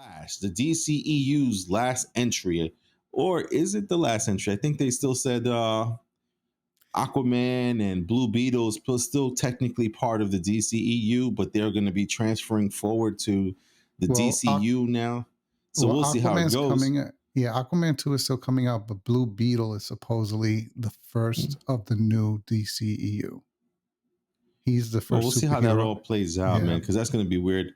Flash, the DCEU's last entry, or is it the last entry? I think they still said Aquaman and Blue Beetle is still technically part of the DCEU, but they're going to be transferring forward to the Well, DCU now. So well, we'll see how it Aquaman's goes. coming. Yeah, Aquaman 2 is still coming out, but Blue Beetle is supposedly the first of the new DCEU. He's the Well, first we'll see how that superhero. all plays out, Yeah. man, because that's going to be weird.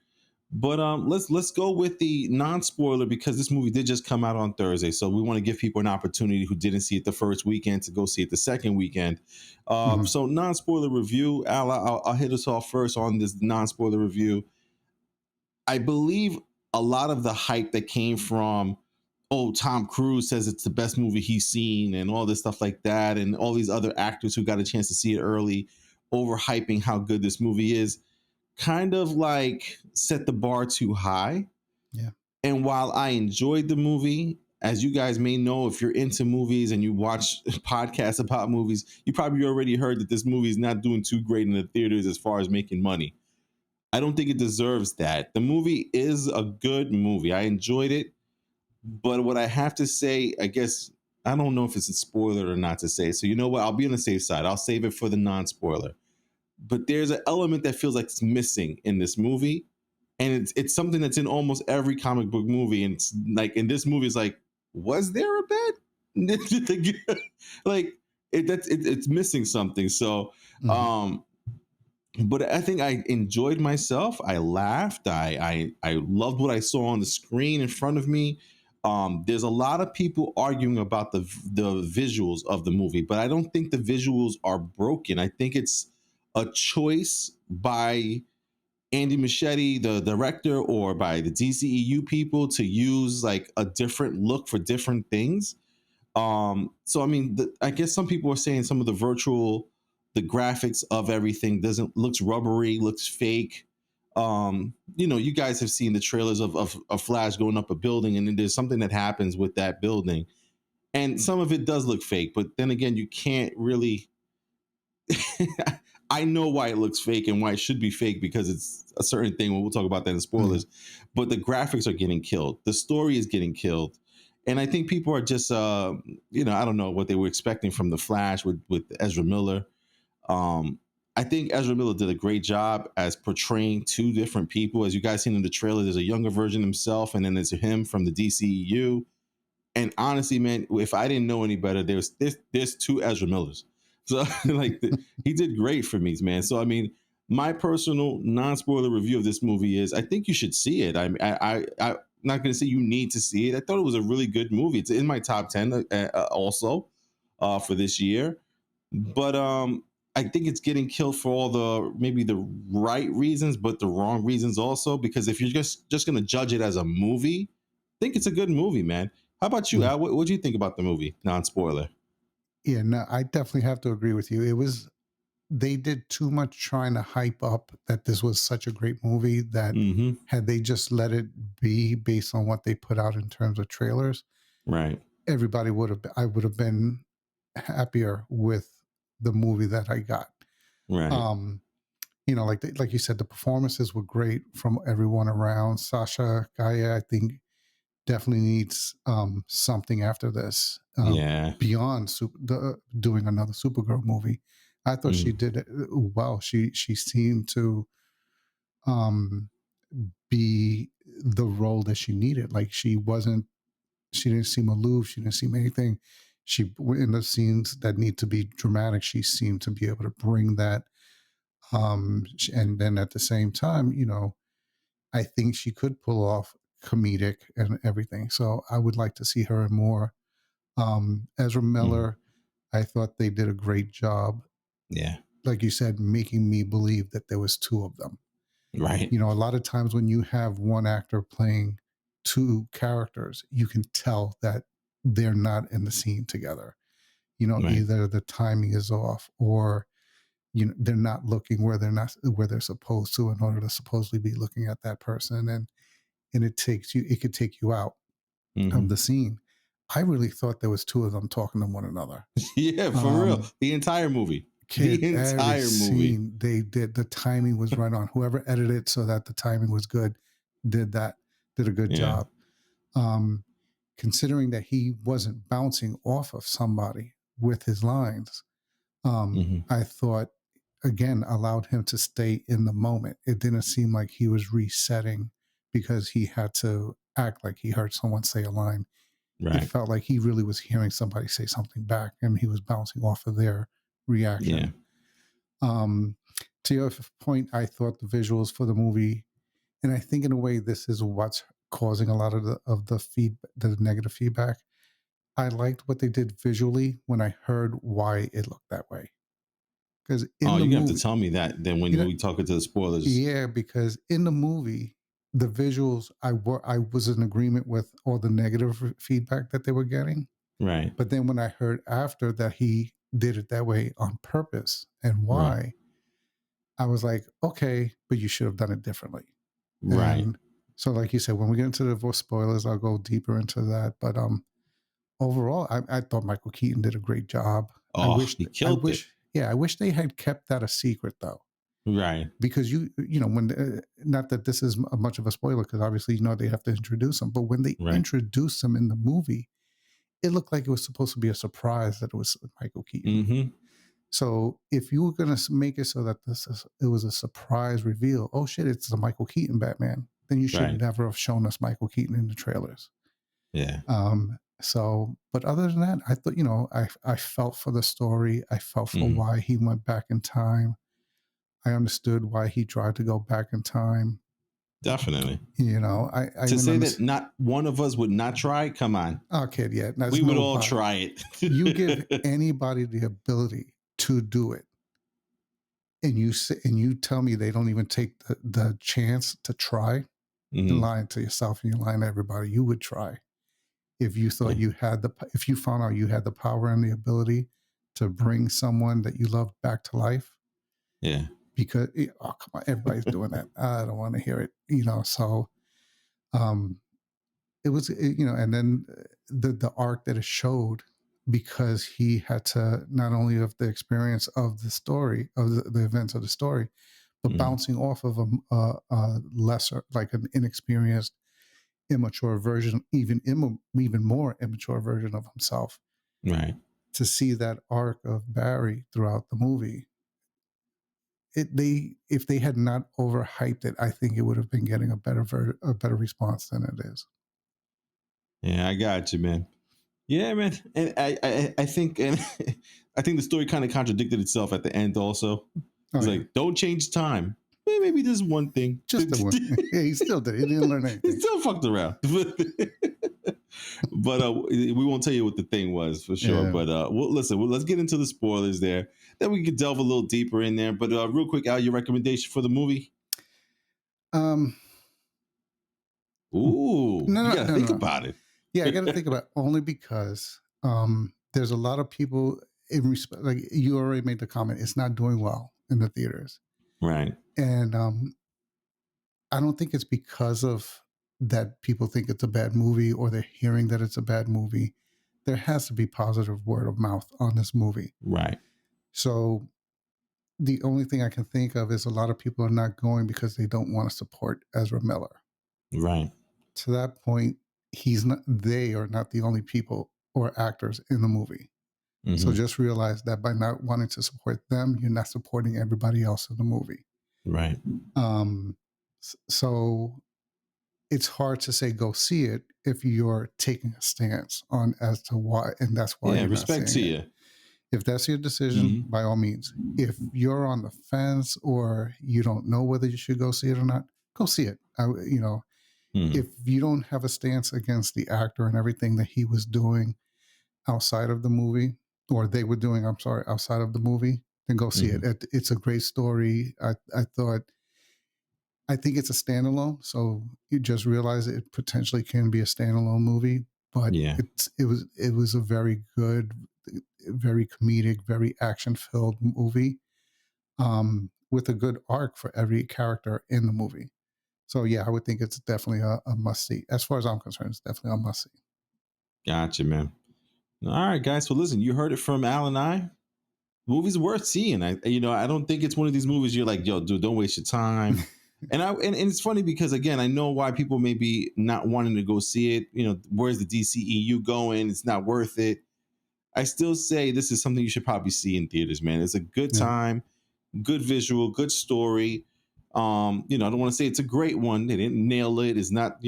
But let's go with the non-spoiler because this movie did just come out on Thursday, so we want to give people an opportunity who didn't see it the first weekend to go see it the second weekend. Mhm. So non-spoiler review, Al, I'll hit us off first on this non-spoiler review. I believe a lot of the hype that came from, oh, Tom Cruise says it's the best movie he's seen and all this stuff like that, and all these other actors who got a chance to see it early, overhyping how good this movie is, kind of like set the bar too high. Yeah. And while I enjoyed the movie, as you guys may know, if you're into movies and you watch podcasts about movies, you probably already heard that this movie is not doing too great in the theaters as far as making money. I don't think it deserves that. The movie is a good movie. I enjoyed it. But what I have to say, I guess, I don't know if it's a spoiler or not to say. So, you know what? I'll be on the safe side. I'll save it for the non spoiler. But there's an element that feels like it's missing in this movie. And it's something that's in almost every comic book movie. And it's like in this movie, it's like, was there a bed? Like it's missing something. So Mhm. um but I think I enjoyed myself. I laughed. I loved what I saw on the screen in front of me. There's a lot of people arguing about the visuals of the movie, but I don't think the visuals are broken. I think it's a choice by Andy Muschietti, the director, or by the DCEU people to use like a different look for different things. So I mean, I guess some people are saying some of the graphics of everything doesn't looks rubbery, looks fake. You guys have seen the trailers of Flash going up a building, and then there's something that happens with that building, and some of it does look fake. But then again, you can't really. I know why it looks fake and why it should be fake because it's a certain thing. We'll talk about that in spoilers. But the graphics are getting killed. The story is getting killed. And I think people are just, I don't know what they were expecting from the Flash with Ezra Miller. I think Ezra Miller did a great job as portraying two different people. As you guys seen in the trailer, there's a younger version himself, and then there's him from the DCEU. And honestly, man, if I didn't know any better, there's two Ezra Millers. So like he did great for me, man. So I mean, my personal non-spoiler review of this movie is I think you should see it. I'm not going to say you need to see it. I thought it was a really good movie. It's in my top 10 also for this year. But I think it's getting killed for all the maybe the right reasons, but the wrong reasons also. Because if you're just going to judge it as a movie, I think it's a good movie, man. How about you, Mhm. Al? What do you think about the movie? Non-spoiler. Yeah, no, I definitely have to agree with you. They did too much trying to hype up that this was such a great movie that Mm-hmm. had they just let it be based on what they put out in terms of trailers, Right. everybody I would have been happier with the movie that I got. Right. Um, like you said, the performances were great from everyone around. Sasha Gaia, I think, definitely needs something after this Yeah. beyond doing another Supergirl movie. I thought she Mm. did it well. She seemed to um, be the role that she needed. Like she didn't seem aloof. She didn't seem anything. She in the scenes that need to be dramatic, she seemed to be able to bring that. And then at the same time, I think she could pull off comedic and everything. So I would like to see her in more. Ezra Mm. Miller, I thought they did a great job. Yeah. Like you said, making me believe that there was two of them. Right. A lot of times when you have one actor playing two characters, you can tell that they're not in the scene together. Right. Either the timing is off or they're not looking where they're supposed to in order to supposedly be looking at that person, and it could take you out of Mm-hmm. the scene. I really thought there was two of them talking to one another. Yeah, for real. Um, The entire movie. Kid, The every entire movie. scene they did, the timing was right on. Whoever edited so that the timing was good did that. did a good Yeah. job. Um, Considering that he wasn't bouncing off of somebody with his lines, Hmm. I thought again allowed him to stay in the moment. It didn't seem like he was resetting because he had to act like he heard someone say a line. It Right. felt like he really was hearing somebody say something back and he was bouncing off of their Yeah. reaction. Um, to your point, I thought the visuals for the movie, and I think in a way this is what's causing a lot of the negative feedback. I liked what they did visually when I heard why it looked that way. Because Oh, in the you have to movie, tell me that then you when know, we talk into the spoilers. yeah, because in the movie, the visuals, I was in agreement with all the negative feedback that they were getting. Right. But then when I heard after that he did it that way on purpose and Right. why, I was like, okay, but you should have done it differently. Right. And so, like you said, when we get into the divorce spoilers, I'll go deeper into that. But overall, I thought Michael Keaton did a great job. Oh, he killed it. Yeah, I wish they had kept that a secret though, Right. because you know, when not that this is much of a spoiler, because obviously you know they have to introduce him, but when they Right. introduced him in the movie, it looked like it was supposed to be a surprise that it was Michael Keaton. Hmm. So if you were going to make it so that it was a surprise reveal, oh shit, it's the Michael Keaton Batman, then you should Right. never have shown us Michael Keaton in the trailers. Yeah. So, but other than that, I thought, you know, I felt for the story. I felt for Hmm. why he went back in time. I understood why he tried to go back in time. Definitely. You know, I To even say that understand. not one of us would not try, come on. Okay, yeah, We that's would all nobody. try You give it. anybody the ability to do it, and you say, and you tell me they don't even take the chance to try. You're Hmm. lying to yourself and you're lying to everybody. You would try if you thought Yeah. you had if you found out you had the power and the ability to bring someone that you loved back to life. Yeah. Because oh come on, everybody's doing that. I don't want to hear it. You know, so um, you know, and then the arc that it showed, because he had to not only of the experience of the story of the events of the story, but Hmm. bouncing off of a lesser, like an inexperienced, immature version, even more immature version of himself. Right. To see that arc of Barry throughout the movie, they if they had not overhyped it, I think it would have been getting a better response than it is. Yeah, I got you, man. Yeah, man. And I think and I think the story kind of contradicted itself at the end also. Oh It's yeah, like, don't change time. Maybe this one thing. just the one. Yeah, he still did. He didn't learn He anything. still fucked around. But we won't tell you what the thing was for sure. Yeah. But listen, let's get into the spoilers there. Then we can delve a little deeper in there. But real quick, Al, your recommendation for the movie? Um. Ooh, No, you no, got to no, think no. about Yeah, I got to think it. about it only because there's a lot of people in respect. Like you already made the comment, it's not doing well in the theaters, Right, and I don't think it's because of that people think it's a bad movie or they're hearing that it's a bad movie. There has to be positive word of mouth on this movie. right, So the only thing I can think of is a lot of people are not going because they don't want to support Ezra Miller. right. To that point, he's not. They are not the only people or actors in the movie. So Hmm. just realize that by not wanting to support them, you're not supporting everybody else in the movie. Right. Um, so it's hard to say go see it if you're taking a stance on as to why, and that's why Yeah, you're not respect to seeing it. you. If that's your decision, Hmm. by all means. If you're on the fence or you don't know whether you should go see it or not, go see it. You know, Hmm. if you don't have a stance against the actor and everything that he was doing outside of the movie, or they were doing, I'm sorry, outside of the movie, then go see it. Hmm. It's a great story. I thought, I think it's a standalone. So you just realize it potentially can be a standalone movie, but Yeah. it was a very good, very comedic, very action filled movie, with a good arc for every character in the movie. So yeah, I would think it's definitely a must see. As far as I'm concerned, it's definitely a must see. Gotcha, man. All right, guys. So listen, you heard it from Al and I. Movies worth seeing. I don't think it's one of these movies you're like, yo, dude, don't waste your time. And it's funny because again, I know why people may be not wanting to go see it. Where's the DCEU going? It's not worth it. I still say this is something you should probably see in theaters, man. It's a good Yeah. time, good visual, good story. I don't want to say it's a great one. They didn't nail it. It's not,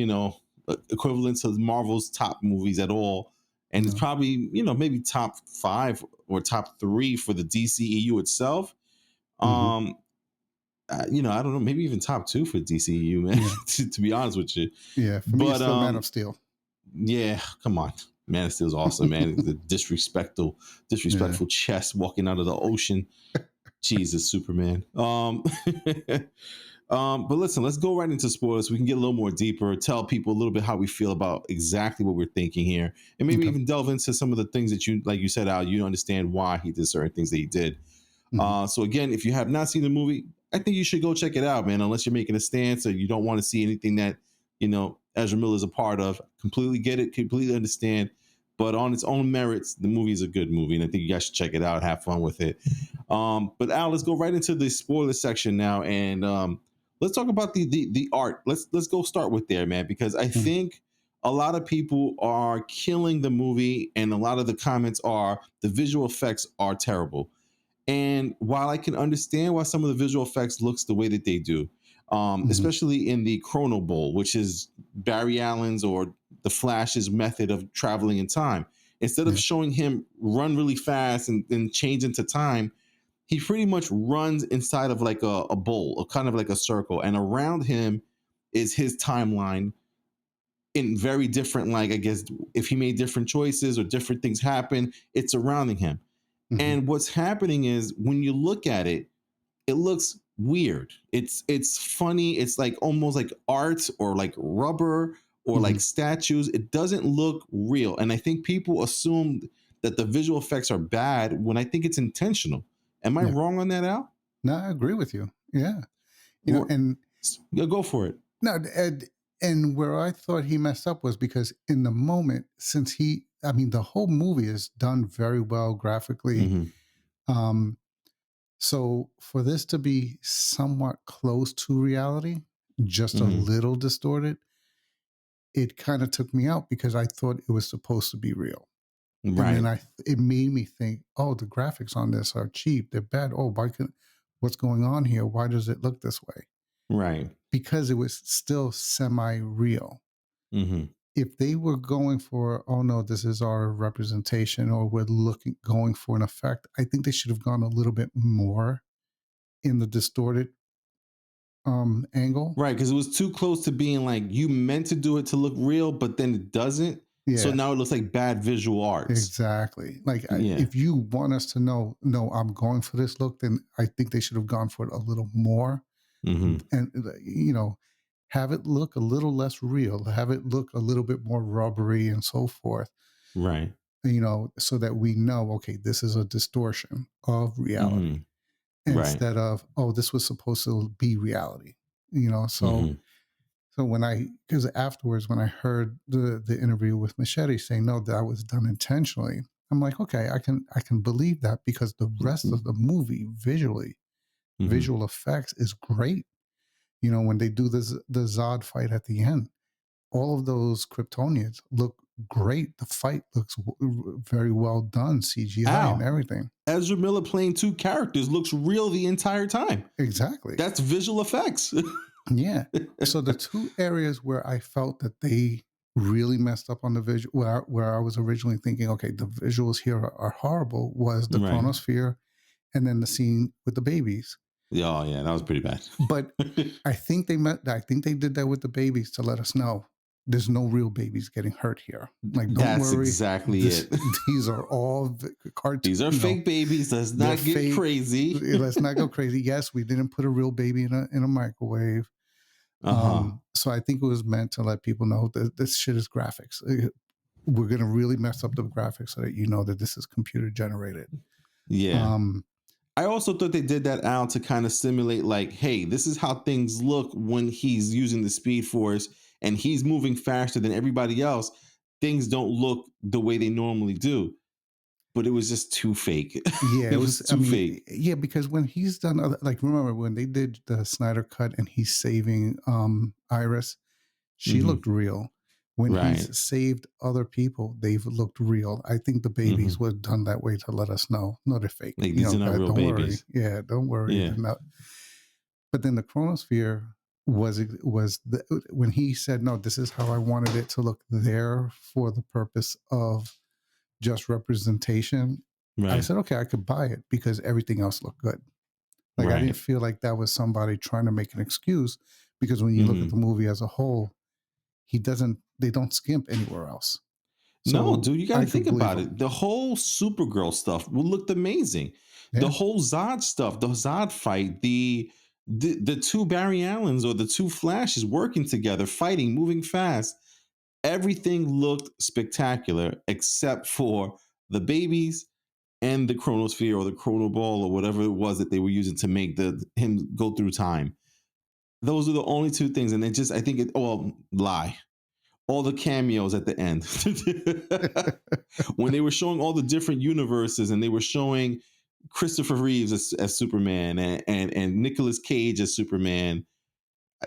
equivalent to Marvel's top movies at all. And it's No. probably, maybe top five or top three for the DCEU itself. Hmm. Um, I don't know, maybe even top two for DCEU, man, Yeah. to be honest with you. Yeah. For me, it's But still Man of Steel. yeah, come on. Man of Steel's awesome, man. The Yeah. disrespectful chest walking out of the ocean. Jesus, Superman. But listen, let's go right into spoilers so we can get a little more deeper, tell people a little bit how we feel about exactly what we're thinking here, and maybe Okay. even delve into some of the things that you, like you said, Al, you understand why he did certain things that he did. Hmm. So again, if you have not seen the movie, I think you should go check it out, man. Unless you're making a stance or you don't want to see anything that Ezra Miller is a part of, completely get it, completely understand. But on its own merits, the movie is a good movie, and I think you guys should check it out, have fun with it. But Al, let's go right into the spoiler section now, and let's talk about the art. Let's go start with there, man, because I Hmm. think a lot of people are killing the movie, and a lot of the comments are the visual effects are terrible. And while I can understand why some of the visual effects looks the way that they do, Hmm. especially in the Chrono Bowl, which is Barry Allen's or the Flash's method of traveling in time, instead of Yeah. showing him run really fast and change into time, he pretty much runs inside of like a bowl, or kind of like a circle, and around him is his timeline in very different, like I guess if he made different choices or different things happen, it's surrounding him. Hmm. And what's happening is when you look at it, it looks weird. It's funny. It's like almost like art or like rubber or Hmm. like statues. It doesn't look real. And I think people assume that the visual effects are bad when I think it's intentional. Am I Yeah. wrong on that, Al? No, I agree with you. Yeah. R- And Yeah, go for it. no, and where I thought he messed up was because in the moment, since I mean, the whole movie is done very well graphically. Hmm. Um, so for this to be somewhat close to reality, just a Hmm. little distorted, it kind of took me out because I thought it was supposed to be real. And then Right. it made me think, oh, the graphics on this are cheap. They're bad. Oh, what's going on here? Why does it look this way? Right. Because it was still semi real. Hmm. If they were going for, oh no, this is our representation, or we're going for an effect, I think they should have gone a little bit more in the distorted angle. Right, because it was too close to being like you meant to do it to look real, but then it doesn't. So Yeah, now it looks like bad visual arts. exactly. Like Yeah. if you want us to know, no, I'm going for this look, then I think they should have gone for it a little more, Hmm. and have it look a little less real, have it look a little bit more rubbery and so forth. Right. So that we know, okay, this is a distortion of reality Hmm. Right. instead of, oh, this was supposed to be reality. So Hmm. when because afterwards when I heard the interview with Machete saying no, that was done intentionally, I'm like, okay, I can believe that because the rest of the movie Hmm. visual effects is great. When they do the Zod fight at the end, all of those Kryptonians look great. The fight looks very well done, CGI and Al, everything. Ezra Miller playing two characters looks real the entire time. Exactly. That's visual effects. Yeah. So the two areas where I felt that they really messed up on the visual, where I was originally thinking, okay, the visuals here are horrible, was the Right. chronosphere and then the scene with the babies. Yeah, oh yeah, that was pretty bad. But I think they did that with the babies to let us know there's no real babies getting hurt here. Like, don't That's worry. exactly This it. these are all cartoon. These are fake babies. Let's They're not get fake. crazy. Let's not go crazy. Yes, we didn't put a real baby in a microwave. Uh huh. So I think it was meant to let people know that this shit is graphics. We're gonna really mess up the graphics so that you know that this is computer generated. Yeah. Um, I also thought they did that out to kind of simulate, like, hey, this is how things look when he's using the Speed Force and he's moving faster than everybody else. Things don't look the way they normally do. but it was just too fake. Yeah, it It was. was I too mean, fake. yeah, because when he's done other, like, remember when they did the Snyder cut and he's saving Iris, she Hmm. looked real. When Right. he's saved other people, they've looked real. I think the babies Hmm. were done that way to let us know, no, they're fake. Like these are not real Don't worry. babies. Yeah, don't worry. Yeah. They're not. But then the chronosphere when he said, no, this is how I wanted it to look there for the purpose of just representation. I Right. said, okay, I could buy it because everything else looked good. Like, I didn't Right. feel like that was somebody trying to make an excuse, because when you look at Hmm. the movie as a whole, they don't skimp anywhere else. No, So dude, you got to I could think believe about him. it. The whole Supergirl stuff looked amazing. The Yeah. whole Zod stuff, the Zod fight, the two Barry Allens or the two Flashes working together, fighting, moving fast. Everything looked spectacular except for the babies and the chronosphere or the chrono ball or whatever it was that they were using to make the him go through time. Those are the only two things, and it just I think it. Well, lie. All the cameos at the end when they were showing all the different universes and they were showing Christopher Reeves as Superman and Nicolas Cage as Superman.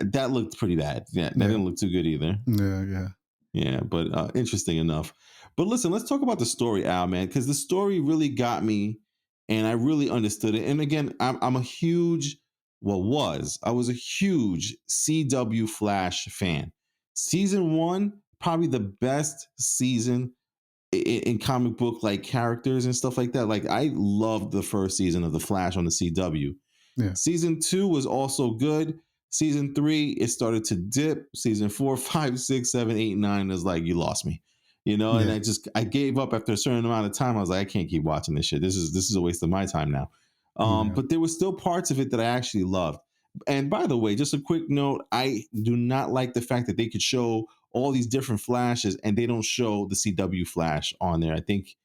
That looked pretty bad. Yeah, that Yeah. didn't look too good either. Yeah. Yeah. Yeah, but interesting enough. But listen, let's talk about the story, Al, man, because the story really got me, and I really understood it. And again, I'm a huge, well, I was a huge CW Flash fan. Season one, probably the best season in comic book like characters and stuff like that. Like I loved the first season of the Flash on the CW. Yeah. Season two was also good. Season three, it started to dip. Season four, five, six, seven, eight, nine is like, you lost me. And Yeah. I gave up after a certain amount of time. I was like, I can't keep watching this shit. This is a waste of my time now. Yeah. But there was still parts of it that I actually loved. And by the way, just a quick note, I do not like the fact that they could show all these different flashes and they don't show the CW flash on there. I think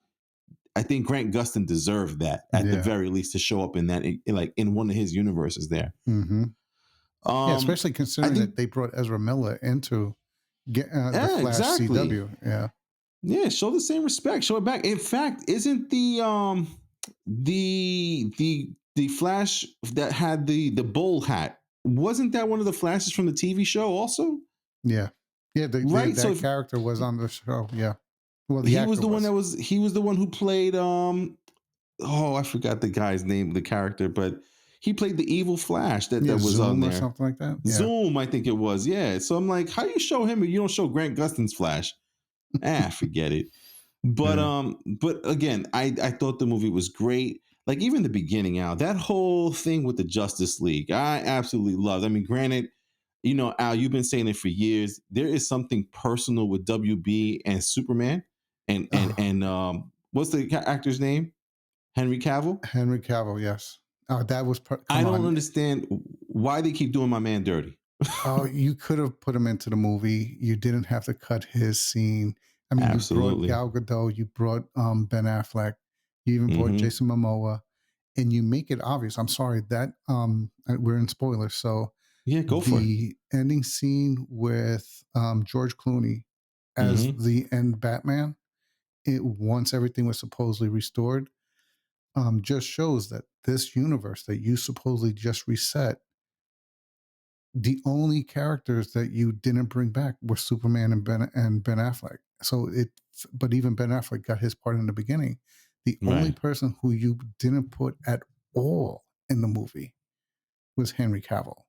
Grant Gustin deserved that at the Yeah. very least to show up in that like in one of his universes there. Hmm. Yeah. Um, Especially I considering that think they brought Ezra Miller into the yeah, Flash exactly. CW. Yeah. Yeah, show the same respect. Show it back. In fact, isn't the Flash that had the bull hat? Wasn't that one of the Flashes from the TV show also? Yeah. Yeah. Right. So That if character was on the show. Yeah. Well, the he was actor the one was. that was he was the one who played oh, I forgot the guy's name, the character, but he played the evil Flash that Yeah. was on Zoom or there. something like that. Yeah. Zoom, I think it was. Yeah. So I'm like, how do you show him if you don't show Grant Gustin's Flash? Forget it. But Yeah. but again, I thought the movie was great. Like even the beginning out, that whole thing with the Justice League, I absolutely loved. I mean, granted, Al, you've been saying it for years. There is something personal with WB and Superman, Oh, and what's the actor's name? Henry Cavill. Henry Cavill. Yes. That was. I Come don't on. understand why they keep doing my man dirty. Oh, you could have put him into the movie. You didn't have to cut his scene. I mean, you brought Absolutely. Gal Gadot, you brought Ben Affleck, you even brought Mm-hmm. Jason Momoa, and you make it obvious. I'm sorry that we're in spoilers. So Yeah, go for it. the ending scene with George Clooney as Mm-hmm. the end Batman, once everything was supposedly restored, just shows that this universe that you supposedly just reset, the only characters that you didn't bring back were Superman and Ben Affleck. But even Ben Affleck got his part in the beginning. The only Right. person who you didn't put at all in the movie was Henry Cavill.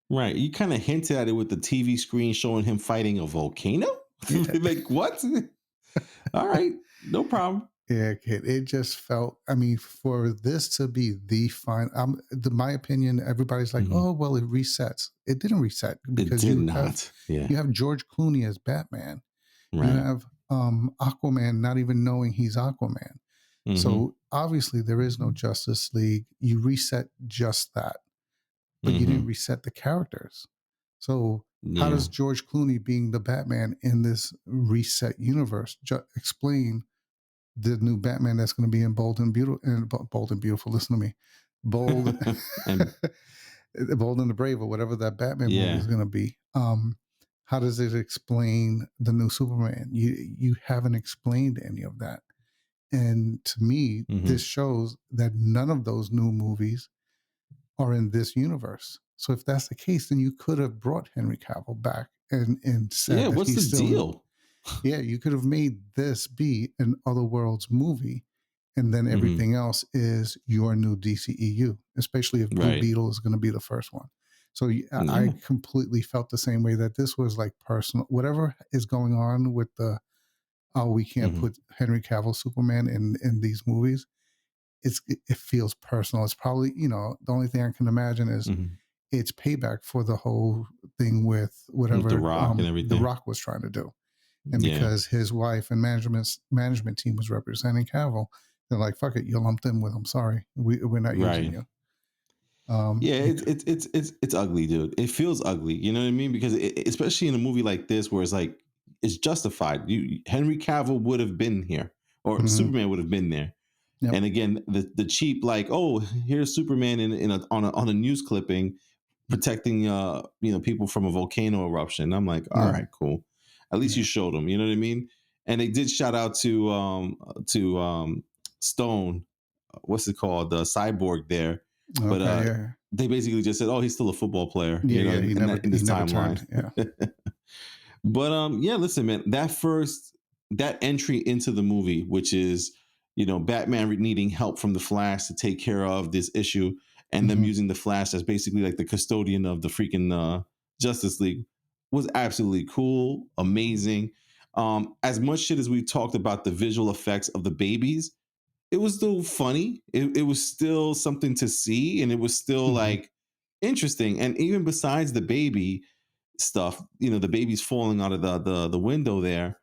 Right. You kind of hinted at it with the TV screen showing him fighting a volcano. Yeah, Like what? All right, no problem. yeah, kid. It just felt. I mean, for this to be the final, my opinion. Everybody's like, Mhm. "Oh, well, it resets." It didn't reset It because did not. Yeah. you have George Clooney as Batman. You Right. have Aquaman not even knowing he's Aquaman. Hmm. So obviously there is no Justice League. You reset just that, but you didn't Hmm. reset the characters. So how Yeah. does George Clooney being the Batman in this reset universe explain the new Batman that's going to be in Bold and Beautiful? And Bold and Beautiful. Listen to me, Bold, And Bold and the Brave, or whatever that Batman movie yeah. is going to be. How does it explain the new Superman? You haven't explained any of that. And to me, this Hmm. shows that none of those new movies are in this universe. So if that's the case, then you could have brought Henry Cavill back and Yeah, said that what's the he's still in. deal? Yeah, you could have made this be an Otherworlds movie, and then Hmm. everything else is your new DCEU, especially if Blue Right. Beetle is going to be the first one. So I Yeah. completely felt the same way, that this was like personal. Whatever is going on with the, oh, we can't Hmm. put Henry Cavill Superman in these movies. It feels personal. It's probably, the only thing I can imagine is Hmm. it's payback for the whole thing with The whatever Rock and The everything. Rock was trying to do. And Yeah. because his wife and management team was representing Cavill, they're like, "Fuck it, you're lumped in with them. Sorry, we're not using Right. you." Yeah, Because, it's ugly, dude. It feels ugly. You know what I mean? Because especially in a movie like this, where it's like it's justified. Henry Cavill would have been here, or hmm Superman would have been there. yep, And again, the cheap like, oh, here's Superman on a news clipping protecting people from a volcano eruption. I'm like, all yeah, right, cool. At least you yeah, showed them. You know what I mean? And they did shout out to Stone, what's it called, the cyborg there, but okay, yeah, they basically just said, oh, he's still a football player, yeah, yeah. He never in he this never timeline. turned. Yeah, But yeah, listen, man, that entry into the movie, which is Batman needing help from the Flash to take care of this issue, and them hmm using the Flash as basically like the custodian of the freaking Justice League, was absolutely cool, amazing. As much shit as we talked about the visual effects of the babies, it was still funny. It was still something to see, and it was still hmm like interesting. And even besides the baby stuff, the baby's falling out of the window there.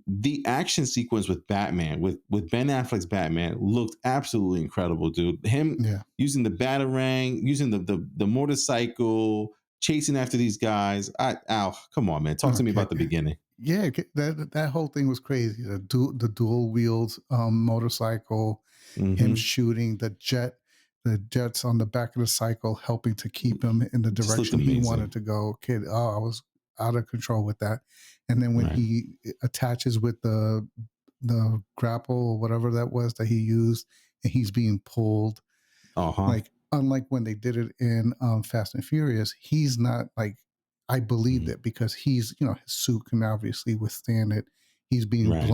The action sequence with Batman, with Ben Affleck's Batman, looked absolutely incredible, dude. Him yeah. using the batarang, using the motorcycle, chasing after these guys. Ow, come on, man. Talk to me Okay, about the beginning. yeah. That whole thing was crazy. The dual wheels motorcycle, him Hmm. shooting the jets on the back of the cycle, helping to keep him in the Just looked direction he wanted amazing. to go. Kid, oh, I was out of control with that. And then when Right. he attaches with the grapple or whatever that was that he used, and he's being pulled, Uh huh. like unlike when they did it in Fast and Furious, he's not like, I believed Hmm. it because he's, his suit can obviously withstand it. He's being Right.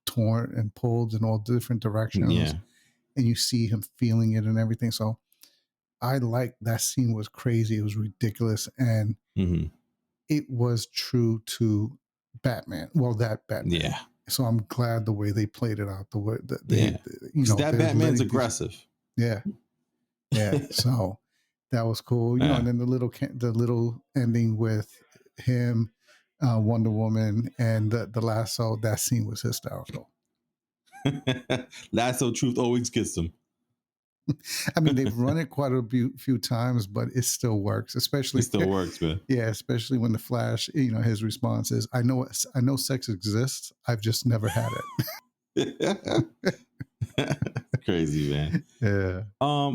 torn and pulled in all different directions, Yeah. and you see him feeling it and everything. So I like that scene. Was crazy. It was ridiculous, and Hmm. it was true to Batman. Well, that Batman. Yeah. So I'm glad the way they played it out. The way that Yeah. Because that they're Batman's letting these. aggressive. Yeah, yeah. So that was cool. Yeah. And then the little ending with him, Wonder Woman, and the lasso. That scene was hysterical. Lasso truth always gets them. I mean, they've run it quite a few times, but it still works. It Especially, still works, man. yeah, especially when the Flash, his response is, I know sex exists. I've just never had Crazy, man. it." Yeah.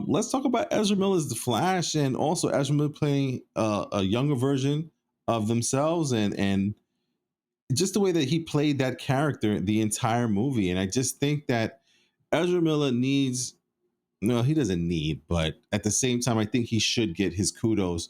Let's talk about Ezra Miller's The Flash, and also Ezra Miller playing a younger version of themselves, and just the way that he played that character the entire movie. And I just think that Ezra Miller needs, no, he doesn't need, but at the same time, I think he should get his kudos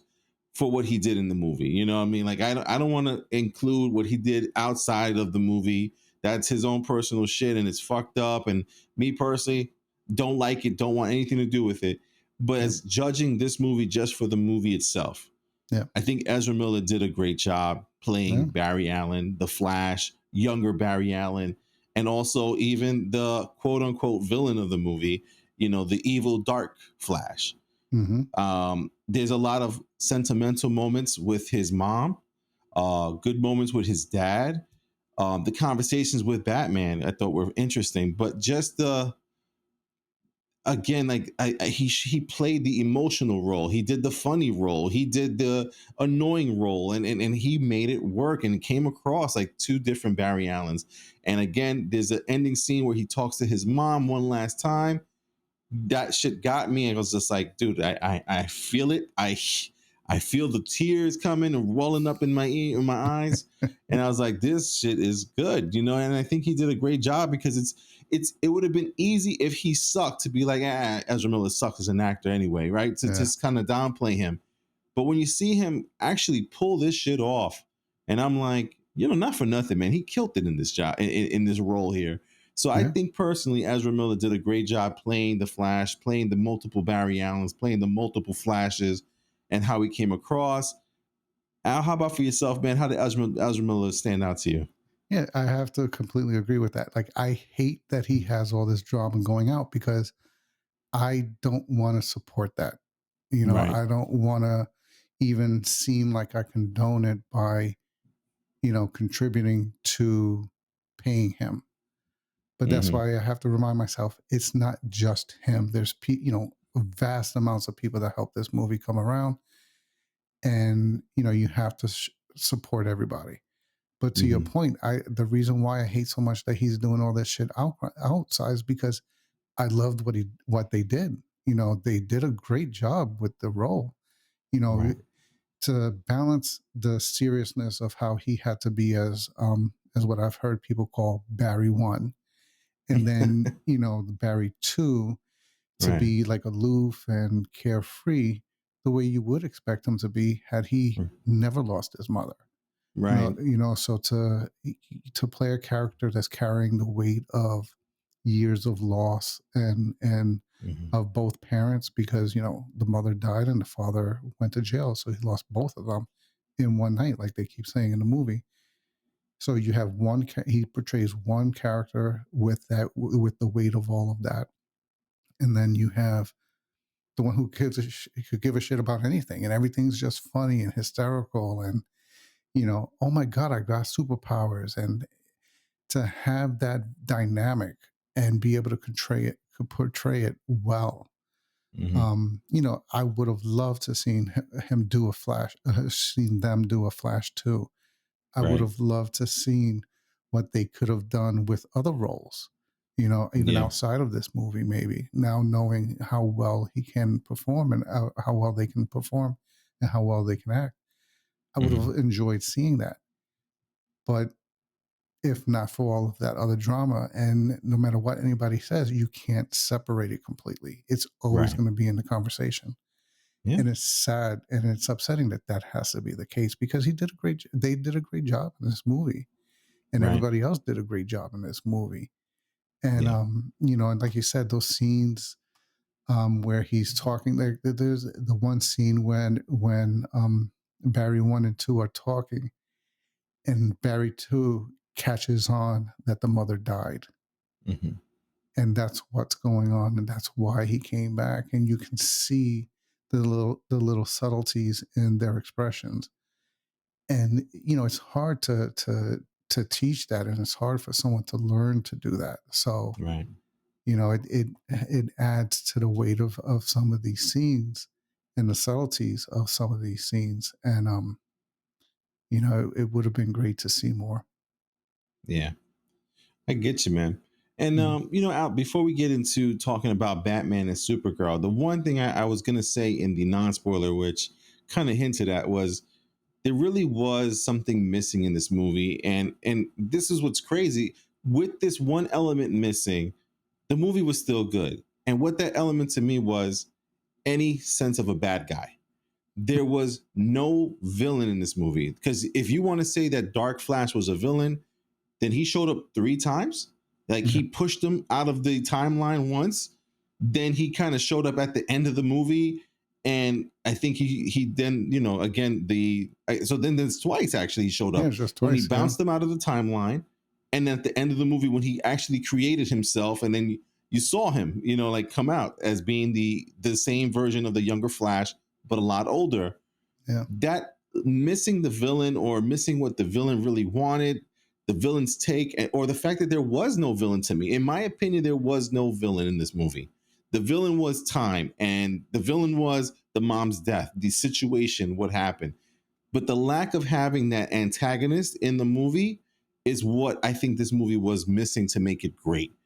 for what he did in the movie. You know what I mean? Like, I don't want to include what he did outside of the movie. That's his own personal shit, and it's fucked up. And me personally, don't like it, don't want anything to do with it. But Yep. as judging this movie just for the movie itself, Yep. I think Ezra Miller did a great job Yeah. playing Barry Allen, the Flash, younger Barry Allen, and also even the quote unquote villain of the movie, the evil dark Flash. hmm There's a lot of sentimental moments with his mom, good moments with his dad. The conversations with Batman I thought were interesting, but just the again, like he played the emotional role, he did the funny role, he did the annoying role, and he made it work and came across like two different Barry Allens. And again, there's an ending scene where he talks to his mom one last time. That shit got me. I was just like, dude, I feel it. I feel the tears coming and rolling up in my eyes, and I was like, this shit is good, and I think he did a great job because it would have been easy if he sucked to be like, Ezra Miller sucks as an actor anyway, right? To Yeah, just kind of downplay him. But when you see him actually pull this shit off, and I'm like, not for nothing, man, he killed it in this job, in this role here. So I yeah, think personally, Ezra Miller did a great job playing the Flash, playing the multiple Barry Allens, playing the multiple Flashes, and how he came across. Al, how about for yourself, man? How did Ezra Miller stand out to you? yeah. I have to completely agree with that. Like, I hate that he has all this drama going out because I don't want to support that. Right. I don't want to even seem like I condone it by, contributing to paying him. But that's Mm-hmm. why I have to remind myself it's not just him. There's, vast amounts of people that help this movie come around. And, you have to support everybody. But to your Mm-hmm. point, the reason why I hate so much that he's doing all this shit outside is because I loved what they did. They did a great job with the role. You know, Right. to balance the seriousness of how he had to be as what I've heard people call Barry one, and then the Barry two to Right. be like aloof and carefree, the way you would expect him to be had he never lost his mother. Right. So to play a character that's carrying the weight of years of loss and Mm-hmm. of both parents, because the mother died and the father went to jail, so he lost both of them in one night, like they keep saying in the movie. So you have he portrays one character with with the weight of all of that, and then you have the one who could give a shit about anything, and everything's just funny and hysterical, and oh my god, I got superpowers. And to have that dynamic and be able to portray it well. Mm-hmm. I would have loved to seen him do a Flash, seen them do a Flash too. I would Right. have loved to seen what they could have done with other roles, even Yeah. outside of this movie, maybe now knowing how well he can perform and how well they can perform and how well they can act. I would Mm-hmm. have enjoyed seeing that. But if not for all of that other drama, and no matter what anybody says, you can't separate it completely. It's always Right. going to be in the conversation. Yeah. And it's sad and it's upsetting that that has to be the case because they did a great job in this movie, and Right. everybody else did a great job in this movie. And Yeah. and like you said, those scenes where he's talking, there's the one scene when Barry 1 and 2 are talking, and Barry 2 catches on that the mother died, Mm-hmm. and that's what's going on, and that's why he came back. And you can see the little subtleties in their expressions. And it's hard to teach that, and it's hard for someone to learn to do that. So Right. it adds to the weight of some of these scenes and the subtleties of some of these scenes. And it would have been great to see more. Yeah. I get you, man. And Mhm. Al, before we get into talking about Batman and Supergirl, the one thing I was gonna say in the non-spoiler, which kind of hinted at, was there really was something missing in this movie, and this is what's crazy. With this one element missing, the movie was still good. And what that element to me was any sense of a bad guy. There was no villain in this movie. Because if you want to say that Dark Flash was a villain, then he showed up 3 times. Like Yeah, he pushed him out of the timeline once. Then he kind of showed up at the end of the movie, and I think he then again so then there's twice actually he showed yeah, up it's just when he twice. Yeah, bounced them out of the timeline, and then at the end of the movie when he actually created himself, and then you saw him like come out as being the same version of the younger Flash, but a lot older. yeah, That missing the villain or missing what the villain really wanted, the villain's take, or the fact that there was no villain to me. In my opinion, there was no villain in this movie. The villain was time, and the villain was the mom's death, the situation, what happened. But the lack of having that antagonist in the movie is what I think this movie was missing to make it great.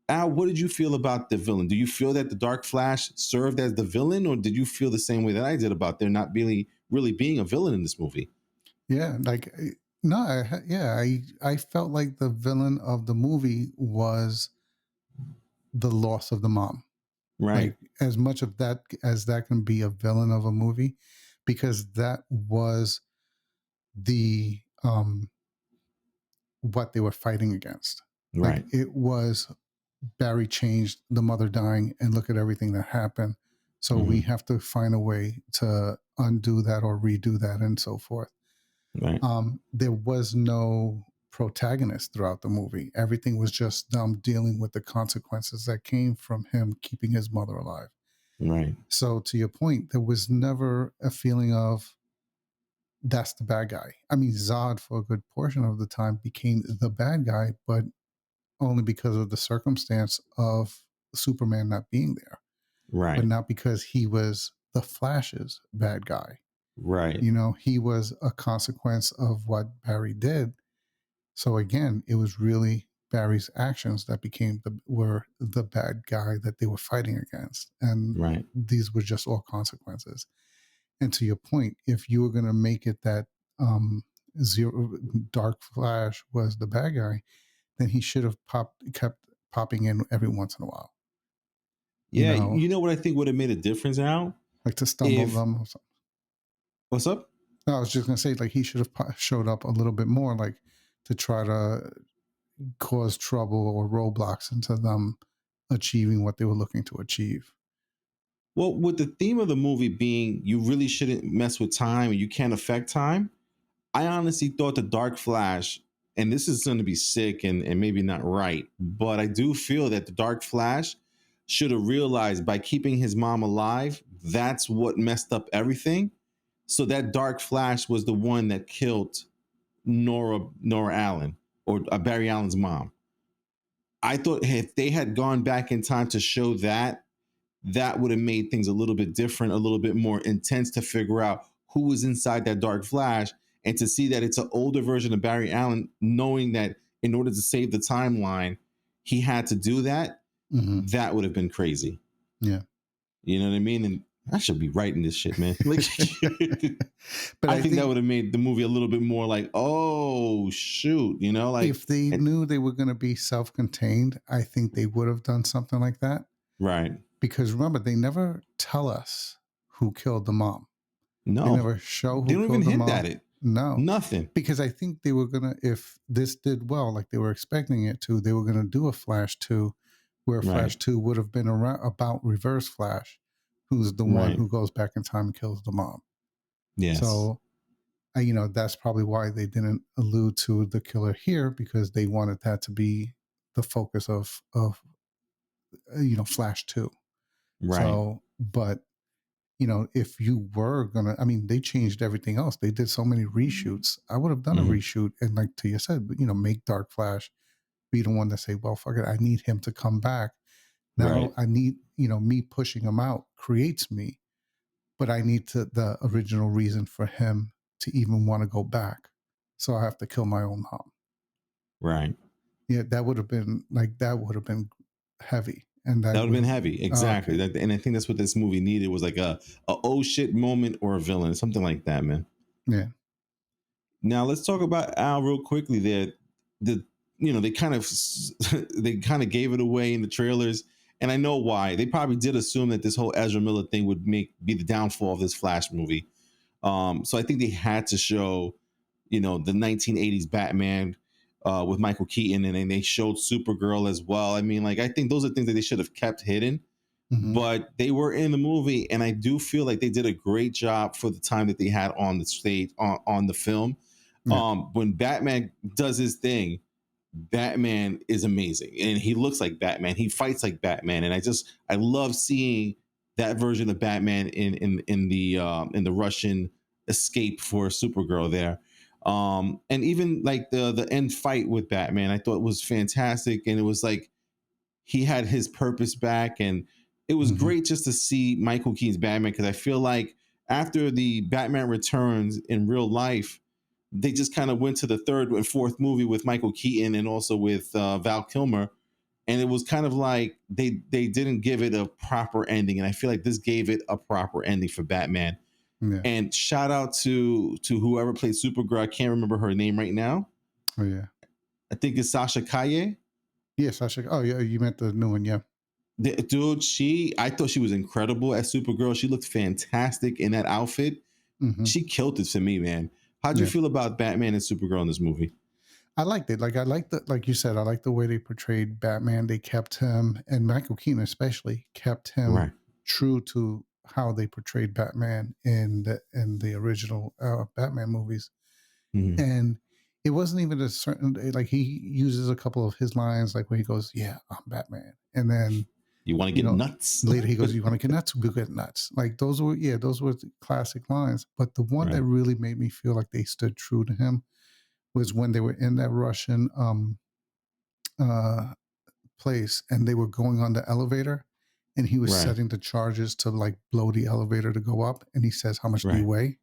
Al, what did you feel about the villain? Do you feel that the Dark Flash served as the villain, or did you feel the same way that I did about there not really being a villain in this movie? yeah. No, yeah. I felt like the villain of the movie was the loss of the mom. Right. Like as much of that as that can be a villain of a movie, because that was the what they were fighting against. Like Right. it was Barry changed, the mother dying, and look at everything that happened. So we Hmm. have to find a way to undo that or redo that and so forth. Right. There was no protagonist throughout the movie. Everything was just them dealing with the consequences that came from him keeping his mother alive. Right. So to your point, there was never a feeling of that's the bad guy. I mean, Zod for a good portion of the time became the bad guy, but only because of the circumstance of Superman not being there, but Right. not because he was the Flash's bad guy. Right. You know, he was a consequence of what Barry did. So again, it was really Barry's actions that became were the bad guy that they were fighting against, and Right. these were just all consequences. And to your point, if you were going to make it that um, Zero Dark Flash was the bad guy, then he should have kept popping in every once in a while. You Yeah. know, You know what I think would have made a difference now? like to stumble If them or something. what's up? No, I was just going to say, like he should have showed up a little bit more, like to try to cause trouble or roadblocks into them achieving what they were looking to achieve. Well, with the theme of the movie being you really shouldn't mess with time and you can't affect time, I honestly thought the Dark Flash, and this is going to be sick and maybe not right, but I do feel that the Dark Flash should have realized by keeping his mom alive, that's what messed up everything. So that Dark Flash was the one that killed Nora Allen or Barry Allen's mom. I thought if they had gone back in time to show that, that would have made things a little bit different, a little bit more intense to figure out who was inside that Dark Flash and to see that it's an older version of Barry Allen, knowing that in order to save the timeline, he had to do that. Hmm. That would have been crazy. Yeah. You know what I mean? And I should be writing this shit, man. Like, But I I think that think would have made the movie a little bit more like, oh shoot, you know, like, if they and, knew they were going to be self contained, I think they would have done something like that. right? Because remember, they never tell us who killed the mom. They No, never show they who don't even killed the hint at mom. it. No, Nothing. because I think they were gonna, if this did well, like they were expecting it to, they were gonna do a Flash 2, where Right. Flash 2 would have been around about Reverse Flash, who's the one Right. who goes back in time and kills the mom. Yes. So, you know, that's probably why they didn't allude to the killer here, because they wanted that to be the focus of Flash 2. Right. So, but if you were gonna, I mean, they changed everything else. They did so many reshoots. I would have done a Hmm. reshoot and, like Tia said, make Dark Flash be the one to say, well, fuck it, I need him to come back. Now Right. I need, me pushing him out creates me, but I need the original reason for him to even want to go back. So I have to kill my own mom. Right. Yeah, that would have been heavy. And That that would have would been have, heavy. Exactly. okay. And I think that's what this movie needed was like a oh shit moment or a villain, something like that, man. Yeah. Now let's talk about Al real quickly. There, the they kind of they kind of gave it away in the trailers, and I know why. They probably did assume that this whole Ezra Miller thing would be the downfall of this Flash movie. So I think they had to show, the 1980s Batman with Michael Keaton, and then they showed Supergirl as well. I mean, like I think those are things that they should have kept hidden, Hmm. but they were in the movie, and I do feel like they did a great job for the time that they had on the stage on the film. Yeah. When Batman does his thing, Batman is amazing, and he looks like Batman. He fights like Batman, and I love seeing that version of Batman in the Russian escape for Supergirl there. And even like the end fight with Batman, I thought was fantastic, and it was like he had his purpose back, and it was Hmm. great just to see Michael Keaton's Batman because I feel like after the Batman Returns in real life, they just kind of went to the third and fourth movie with Michael Keaton and also with Val Kilmer, and it was kind of like they didn't give it a proper ending, and I feel like this gave it a proper ending for Batman. Yeah. And shout out to whoever played Supergirl. I can't remember her name right now. Oh yeah. I think it's Sasha Kaye. Yes, I should. Oh yeah, you meant the new one. Yeah. Dude, I thought she was incredible as Supergirl. She looked fantastic in that outfit. Hmm. She killed it for me, man. How'd you Yeah, feel about Batman and Supergirl in this movie? I liked it. Like I liked the like you said, I liked the way they portrayed Batman. They kept him, and Michael Keaton especially kept him Right. true to how they portrayed Batman in the original Batman movies. Mhm. And it wasn't even a certain like he uses a couple of his lines like where he goes, "Yeah, I'm Batman," and then You want to you get know nuts? later he goes, "You want to get nuts? We'll get nuts." Like those were the classic lines. But the one that Right. really made me feel like they stood true to him was when they were in that Russian uh, place and they were going on the elevator, and he was Right. setting the charges to like blow the elevator to go up, and he says, "How much do you Right. weigh?"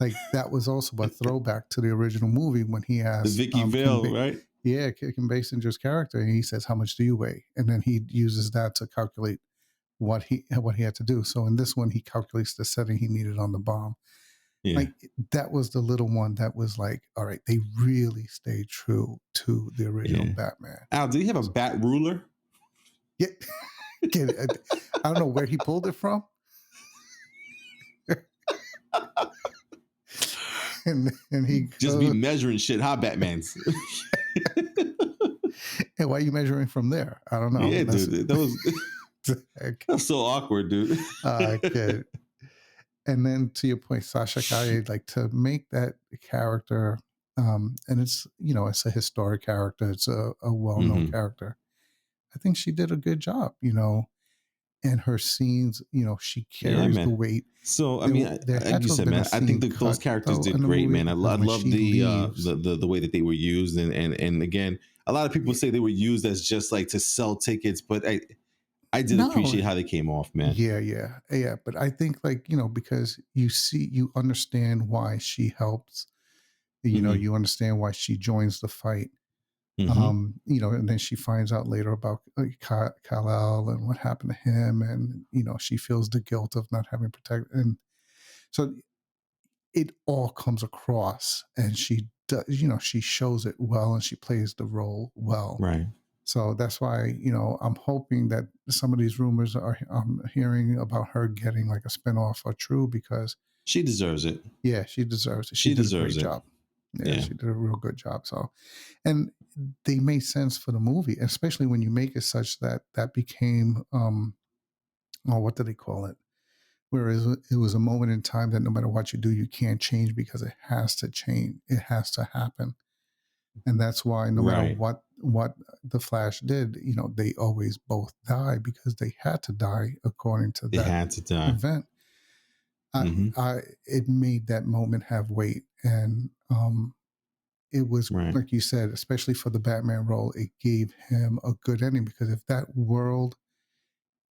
Like that was also a throwback to the original movie when he The asked Vicky Vale, right? Kim Basinger's character, and he says, "How much do you weigh?" And then he uses that to calculate what he had to do. So in this one, he calculates the setting he needed on the bomb. Yeah. Like that was the little one that was like, all right, they really stayed true to the original Yeah. Batman. Al, do you have a bat ruler? Yeah, I don't know where he pulled it from, and he Just be goes, measuring shit, huh, Batman's? "And why are you measuring from there?" I don't know. Yeah, That's dude. That's so awkward, dude. good. And then to your point, Sasha Calle, like to make that character, and it's it's a historic character, it's a well known Hmm. character. I think she did a good job, and her scenes, she Yeah, carries the man. weight. So I There, mean, there like had you to have said, been a man, I think scene those cut characters though did in the great, movie man. because I when love she the leaves, the way that they were used, and again, a lot of people yeah, say they were used as just like to sell tickets, but I did no, appreciate how they came off, man. yeah. But I think like because you understand why she helps. Hmm. You understand why she joins the fight. Hmm. And then she finds out later about Kal-El and what happened to him, and she feels the guilt of not having protect, and so it all comes across, and she does, she shows it well, and she plays the role well. Right. So that's why I'm hoping that some of these rumors I'm hearing about her getting like a spinoff are true because She deserves it. yeah, she deserves it. She She did a deserves great it. job. Yeah, Yeah. she did a real good job. So and they made sense for the movie, especially when you make it such that that became oh, what do they call it? Whereas it was a moment in time that no matter what you do, you can't change because it has to change. It has to happen. And that's why no matter Right. what the Flash did, they always both die because they had to die according to They that had to die. event. I, Hmm. it made that moment have weight, and it was Right. like you said, especially for the Batman role, it gave him a good ending because if that world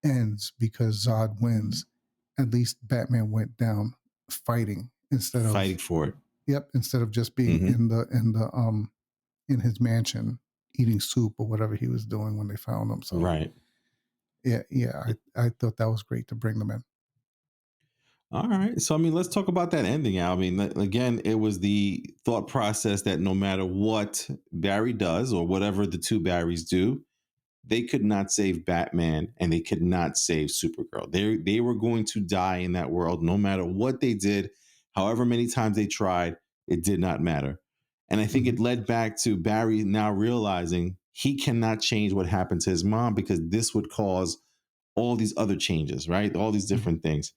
ends because Zod wins, at least Batman went down fighting instead Fighting of for it. instead of just being Hmm. in his mansion eating soup or whatever he was doing when they found him. So Right. yeah, I thought that was great to bring them in. All right. So, I mean, let's talk about that ending, Al. I mean, again, it was the thought process that no matter what Barry does or whatever the two Barrys do, they could not save Batman and they could not save Supergirl. They were going to die in that world no matter what they did, however many times they tried, it did not matter. And I think Hmm. it led back to Barry now realizing he cannot change what happened to his mom because this would cause all these other changes, right? All these Hmm. different things.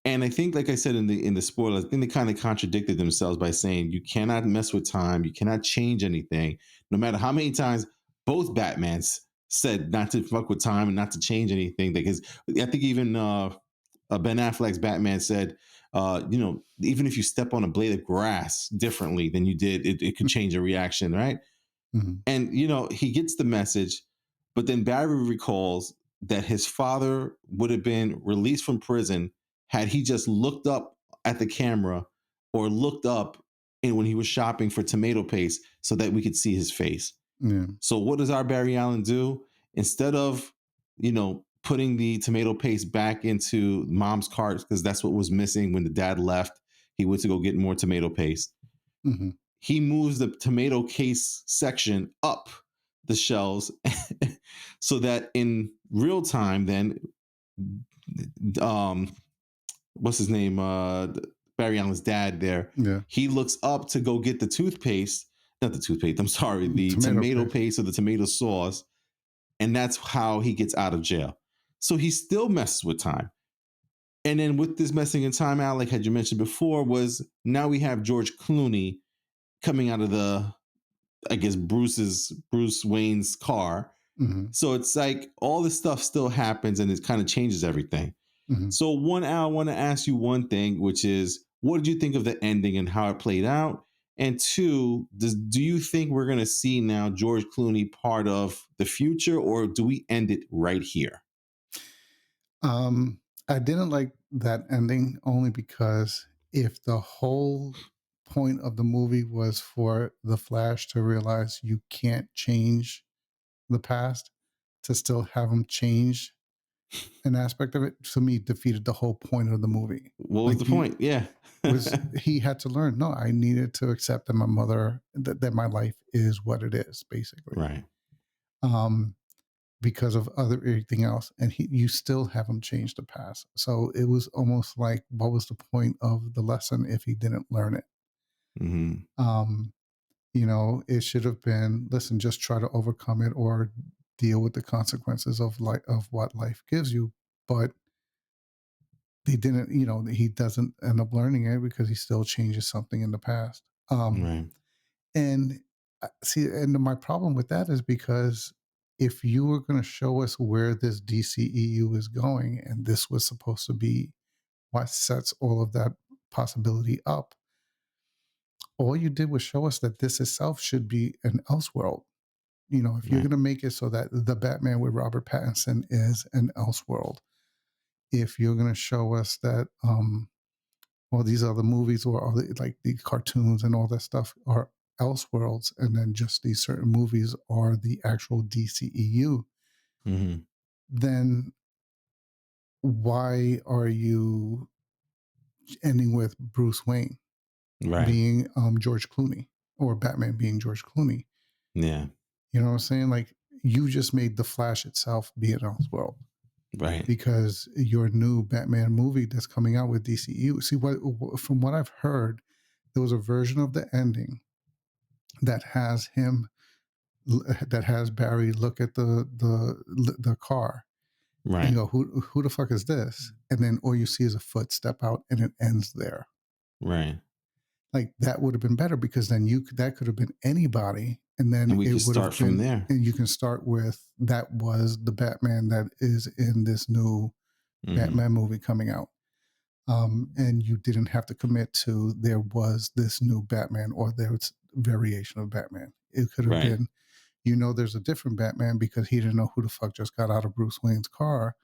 And I think, like I said in the spoilers, I think they kind of contradicted themselves by saying you cannot mess with time, you cannot change anything, no matter how many times both Batmans said not to fuck with time and not to change anything. Because I think even Ben Affleck's Batman said, even if you step on a blade of grass differently than you did, it could change a reaction, right? Hmm. And he gets the message, but then Barry recalls that his father would have been released from prison had he just looked up at the camera or looked up and when he was shopping for tomato paste so that we could see his face. Yeah. So what does our Barry Allen do? Instead of, putting the tomato paste back into mom's cart, because that's what was missing when the dad left, he went to go get more tomato paste. Hmm. He moves the tomato case section up the shelves so that in real time, then um what's his name? Barry Allen's dad there. Yeah. He looks up to go get the toothpaste, not the toothpaste, I'm sorry, the Tomato tomato paste. paste or the tomato sauce. And that's how he gets out of jail. So he still messes with time. And then with this messing in time, Alec, had you mentioned before, was now we have George Clooney coming out of the, I guess, Bruce Wayne's car. Hmm. So it's like all this stuff still happens and it kind of changes everything. Hmm. So one, Al, I want to ask you one thing, which is, what did you think of the ending and how it played out? And two, do you think we're going to see now George Clooney part of the future, or do we end it right here? I didn't like that ending only because if the whole point of the movie was for the Flash to realize you can't change the past, to still have him change an aspect of it, to me defeated the whole point of the movie. What was the Like you point? Yeah. was he had to learn, no, I needed to accept that my mother, that my life is what it is, basically. Right. Um because of other everything else, and you still have him change the past, so it was almost like, what was the point of the lesson if he didn't learn it? Hmm. um it should have been, listen, just try to overcome it or deal with the consequences of what life gives you. But they didn't, he doesn't end up learning it because he still changes something in the past. Right. And see, and my problem with that is because if you were going to show us where this DCEU is going, and this was supposed to be what sets all of that possibility up, all you did was show us that this itself should be an Elseworld. If you're Right. going to make it so that the Batman with Robert Pattinson is an Elseworld, if you're going to show us that all these other movies or all like the cartoons and all that stuff are Elseworlds, and then just these certain movies are the actual DCEU, Hmm. then why are you ending with Bruce Wayne Right. being George Clooney, or Batman being George Clooney? Yeah. You know what I'm saying? Like, you just made the Flash itself be an Elseworld Right. because your new Batman movie that's coming out with DCEU. See, from what I've heard, there was a version of the ending that has him, that has Barry look at the car and Right. go, who the fuck is this? And then all you see is a foot step out, and it ends there. Right. Like, that would have been better, because then that could have been anybody, and And then we it could would start have from been, there. and you can start with, that was the Batman that is in this new Hmm. Batman movie coming out. And you didn't have to commit to, there was this new Batman or there's variation of Batman. It could have Right. been, there's a different Batman because he didn't know who the fuck just got out of Bruce Wayne's car.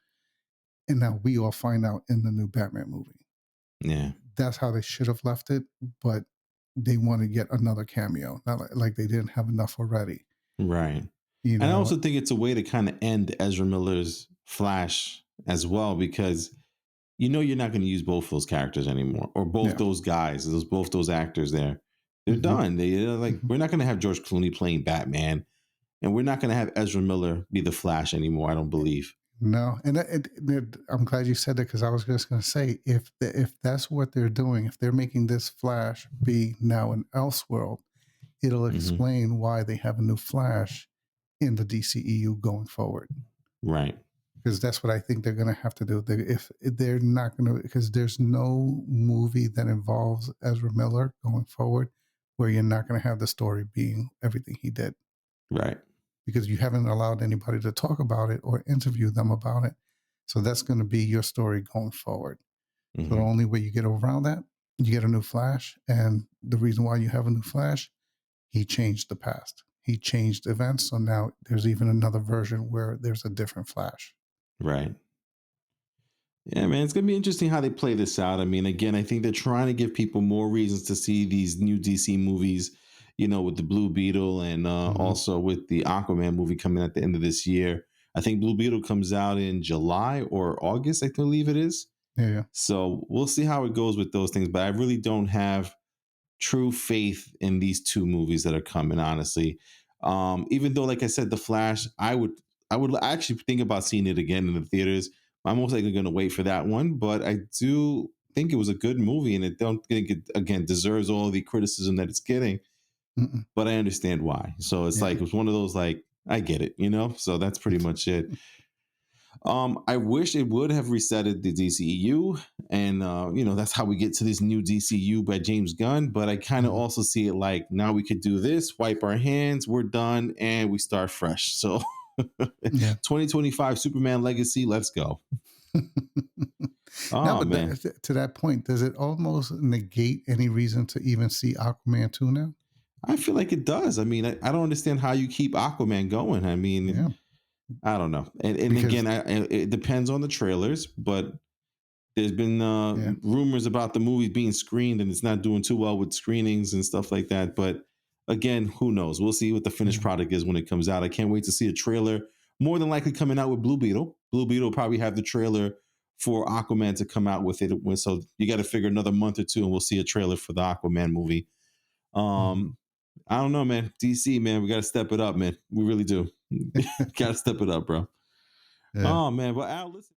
And now we all find out in the new Batman movie. Yeah. That's how they should have left it. But they wanted yet another cameo, not like they didn't have enough already. Right. You And I know, also think it's a way to kind of end Ezra Miller's Flash as well, because you're not going to use both those characters anymore, or both yeah. those guys, both those actors there. They're Hmm. done. They're like, Hmm. we're not going to have George Clooney playing Batman, and we're not going to have Ezra Miller be the Flash anymore. I don't believe. No, and I'm glad you said that, because I was just going to say, if that's what they're doing, if they're making this Flash be now an Elseworld, it'll Hmm. explain why they have a new Flash in the DCEU going forward. Right. Because that's what I think they're going to have to do. If they're not going to, because there's no movie that involves Ezra Miller going forward where you're not going to have the story being everything he did, Right. because you haven't allowed anybody to talk about it or interview them about it. So that's going to be your story going forward. So the Hmm. only way you get around that, you get a new Flash. And the reason why you have a new Flash, he changed the past. He changed events. So now there's even another version where there's a different Flash. Right. Yeah, man, it's gonna be interesting how they play this out. I mean, again, I think they're trying to give people more reasons to see these new DC movies. With the Blue Beetle and Hmm. also with the Aquaman movie coming at the end of this year. I think Blue Beetle comes out in July or August, I believe it is. Yeah. Yeah. So we'll see how it goes with those things. But I really don't have true faith in these two movies that are coming. Honestly, even though, like I said, the Flash, I would I would actually think about seeing it again in the theaters. I'm most likely going to wait for that one, but I do think it was a good movie, and I don't think it again deserves all the criticism that it's getting. Mm-mm. But I understand why. So it's like Yeah. it was one of those like I get it, you know. So that's pretty much it. I wish it would have resetted the DCEU, and that's how we get to this new DCU by James Gunn. But I kind of Mhm. also see it like now we could do this, wipe our hands, we're done, and we start fresh. So Yeah. 2025 Superman Legacy, let's go. Now, Oh but man, to that point, does it almost negate any reason to even see Aquaman 2 now? I feel like it does. I mean, I don't understand how you keep Aquaman going. I mean, Yeah. I don't know. And Because again, it depends on the trailers, but there's been yeah. rumors about the movie being screened and it's not doing too well with screenings and stuff like that. But again, who knows? We'll see what the finished Yeah. product is when it comes out. I can't wait to see a trailer. More than likely coming out with Blue Beetle. Blue Beetle will probably have the trailer for Aquaman to come out with it. So you got to figure another month or two, and we'll see a trailer for the Aquaman movie. Mhm. Um, I don't know, man. DC, man, we got to step it up, man. We really do. Got to step it up, bro. Yeah. Oh man, but Al, listen.